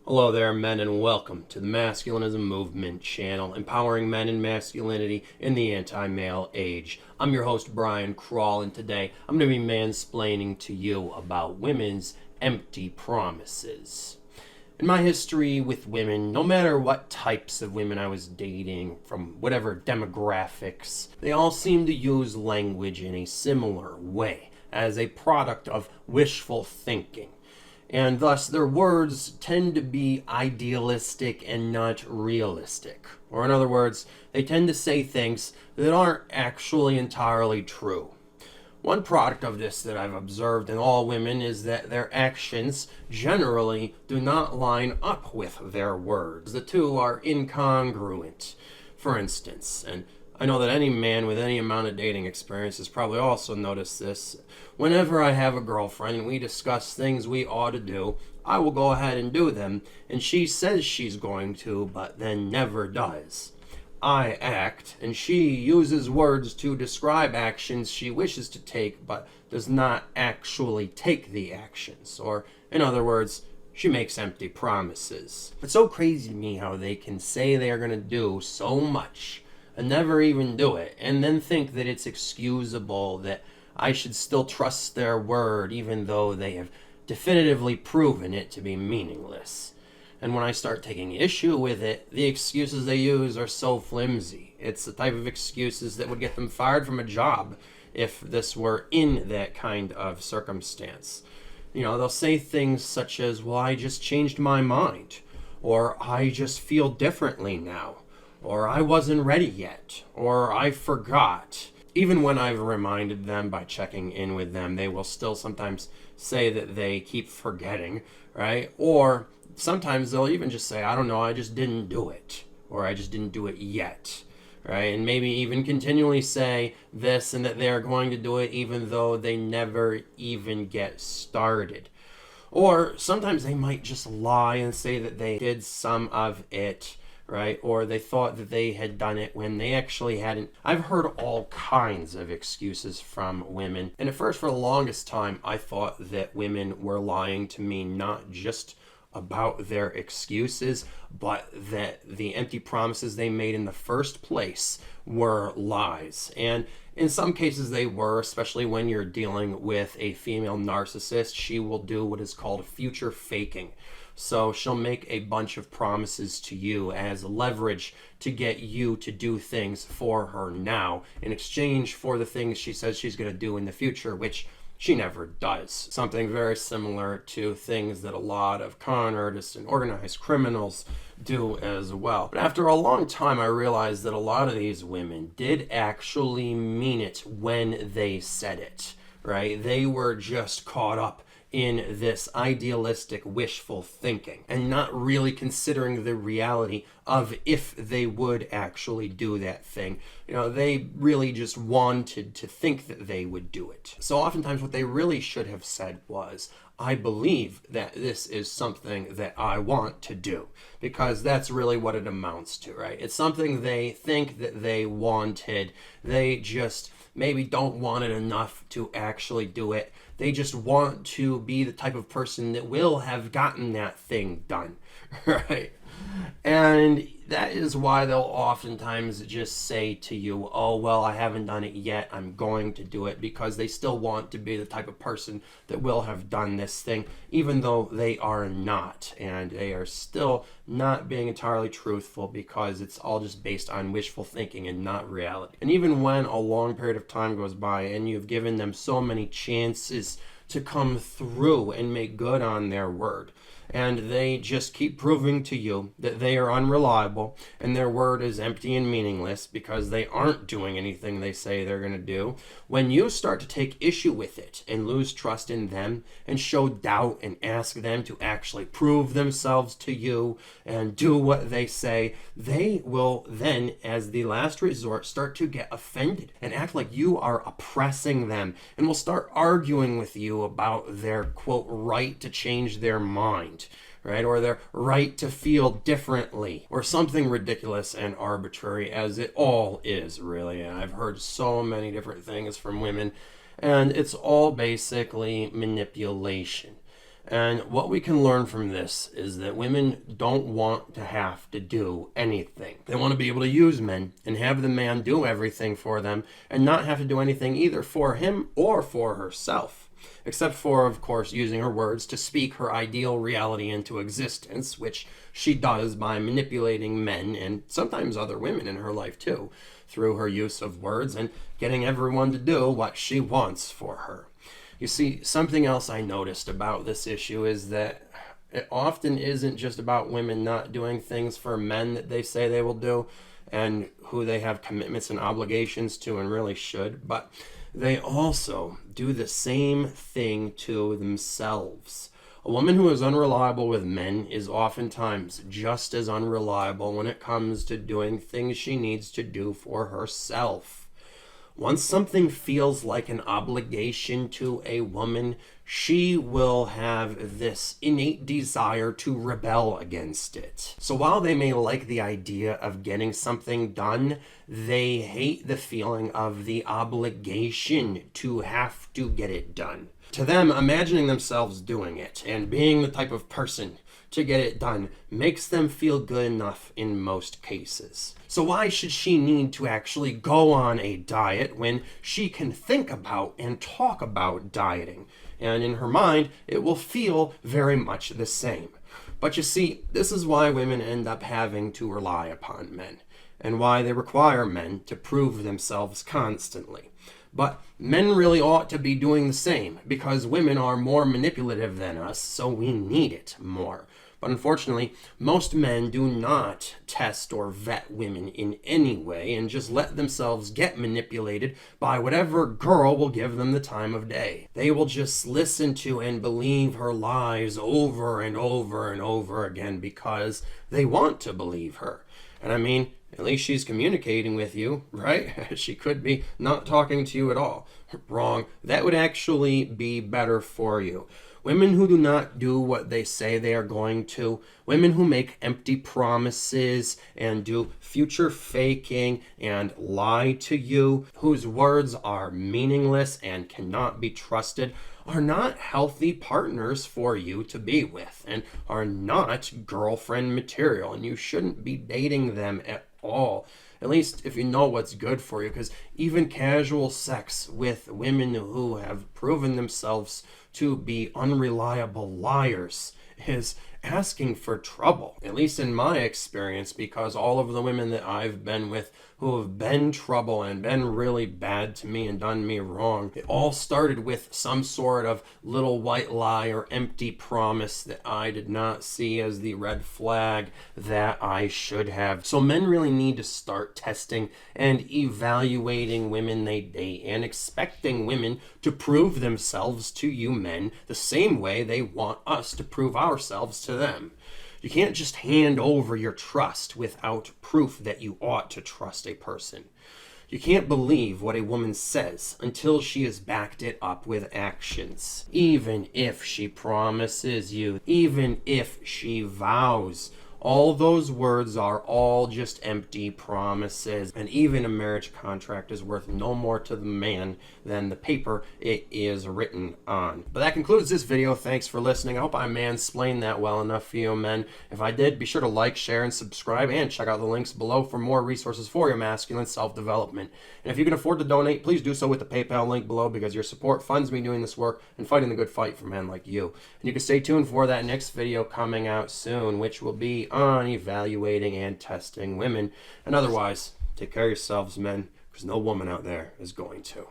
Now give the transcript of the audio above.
Hello there, men, and welcome to the Masculinism Movement channel, empowering men and masculinity in the anti-male age. I'm your host, Brian Crawl, and today I'm going to be mansplaining to you about women's empty promises. In my history with women, no matter what types of women I was dating, from whatever demographics, they all seem to use language in a similar way, as a product of wishful thinking. And thus their words tend to be idealistic and not realistic. Or in other words, they tend to say things that aren't actually entirely true. One product of this that I've observed in all women is that their actions generally do not line up with their words. The two are incongruent, for instance, and I know that any man with any amount of dating experience has probably also noticed this. Whenever I have a girlfriend and we discuss things we ought to do, I will go ahead and do them, and she says she's going to, but then never does. I act, and she uses words to describe actions she wishes to take, but does not actually take the actions. Or, in other words, she makes empty promises. It's so crazy to me how they can say they are going to do so much and never even do it, and then think that it's excusable, that I should still trust their word even though they have definitively proven it to be meaningless. And when I start taking issue with it, the excuses they use are so flimsy. It's the type of excuses that would get them fired from a job if this were in that kind of circumstance. You know, they'll say things such as, well, I just changed my mind, or I just feel differently now, or I wasn't ready yet, or I forgot. Even when I've reminded them by checking in with them, they will still sometimes say that they keep forgetting, right? Or sometimes they'll even just say, I don't know, I just didn't do it, or I just didn't do it yet, right? And maybe even continually say this and that they're going to do it even though they never even get started. Or sometimes they might just lie and say that they did some of it, right? Or they thought that they had done it when they actually hadn't. I've heard all kinds of excuses from women. And at first, for the longest time, I thought that women were lying to me not just about their excuses, but that the empty promises they made in the first place were lies. And in some cases they were, especially when you're dealing with a female narcissist. She will do what is called future faking. So she'll make a bunch of promises to you as leverage to get you to do things for her now in exchange for the things she says she's going to do in the future, which she never does. Something very similar to things that a lot of con artists and organized criminals do as well. But after a long time, I realized that a lot of these women did actually mean it when they said it, right? They were just caught up in this idealistic wishful thinking and not really considering the reality of if they would actually do that thing. You know, they really just wanted to think that they would do it. So oftentimes what they really should have said was, I believe that this is something that I want to do, because that's really what it amounts to, right? It's something they think that they wanted. They just maybe don't want it enough to actually do it. They just want to be the type of person that will have gotten that thing done, right? And that is why they'll oftentimes just say to you, oh, well, I haven't done it yet, I'm going to do it, because they still want to be the type of person that will have done this thing, even though they are not. And they are still not being entirely truthful, because it's all just based on wishful thinking and not reality. And even when a long period of time goes by and you've given them so many chances to come through and make good on their word, and they just keep proving to you that they are unreliable and their word is empty and meaningless because they aren't doing anything they say they're going to do, when you start to take issue with it and lose trust in them and show doubt and ask them to actually prove themselves to you and do what they say, they will then, as the last resort, start to get offended and act like you are oppressing them, and will start arguing with you about their, quote, right to change their mind, right? Or their right to feel differently, or something ridiculous and arbitrary, as it all is, really. And I've heard so many different things from women, and it's all basically manipulation. And what we can learn from this is that women don't want to have to do anything. They want to be able to use men and have the man do everything for them and not have to do anything either for him or for herself. Except for, of course, using her words to speak her ideal reality into existence, which she does by manipulating men and sometimes other women in her life too, through her use of words and getting everyone to do what she wants for her. You see, something else I noticed about this issue is that it often isn't just about women not doing things for men that they say they will do and who they have commitments and obligations to and really should, but they also do the same thing to themselves. A woman who is unreliable with men is oftentimes just as unreliable when it comes to doing things she needs to do for herself. Once something feels like an obligation to a woman, she will have this innate desire to rebel against it. So while they may like the idea of getting something done, they hate the feeling of the obligation to have to get it done. To them, imagining themselves doing it and being the type of person to get it done makes them feel good enough in most cases. So why should she need to actually go on a diet when she can think about and talk about dieting? And in her mind, it will feel very much the same. But you see, this is why women end up having to rely upon men, and why they require men to prove themselves constantly. But men really ought to be doing the same, because women are more manipulative than us, so we need it more. But unfortunately, most men do not test or vet women in any way and just let themselves get manipulated by whatever girl will give them the time of day. They will just listen to and believe her lies over and over and over again because they want to believe her. And I mean, at least she's communicating with you, right? She could be not talking to you at all. Wrong. That would actually be better for you. Women who do not do what they say they are going to, women who make empty promises and do future faking and lie to you, whose words are meaningless and cannot be trusted, are not healthy partners for you to be with and are not girlfriend material, and you shouldn't be dating them at all. At least if you know what's good for you, because even casual sex with women who have proven themselves to be unreliable liars is asking for trouble, at least in my experience, because all of the women that I've been with who have been trouble and been really bad to me and done me wrong, it all started with some sort of little white lie or empty promise that I did not see as the red flag that I should have. So men really need to start testing and evaluating women they date and expecting women to prove themselves to you men the same way they want us to prove ourselves to them. You can't just hand over your trust without proof that you ought to trust a person. You can't believe what a woman says until she has backed it up with actions. Even if she promises you, even if she vows, all those words are all just empty promises, and even a marriage contract is worth no more to the man than the paper it is written on. But that concludes this video. Thanks for listening. I hope I mansplained that well enough for you men. If I did, be sure to like, share, and subscribe, and check out the links below for more resources for your masculine self-development. And if you can afford to donate, please do so with the PayPal link below, because your support funds me doing this work and fighting the good fight for men like you. And you can stay tuned for that next video coming out soon, which will be on evaluating and testing women. And otherwise, take care of yourselves, men, because no woman out there is going to.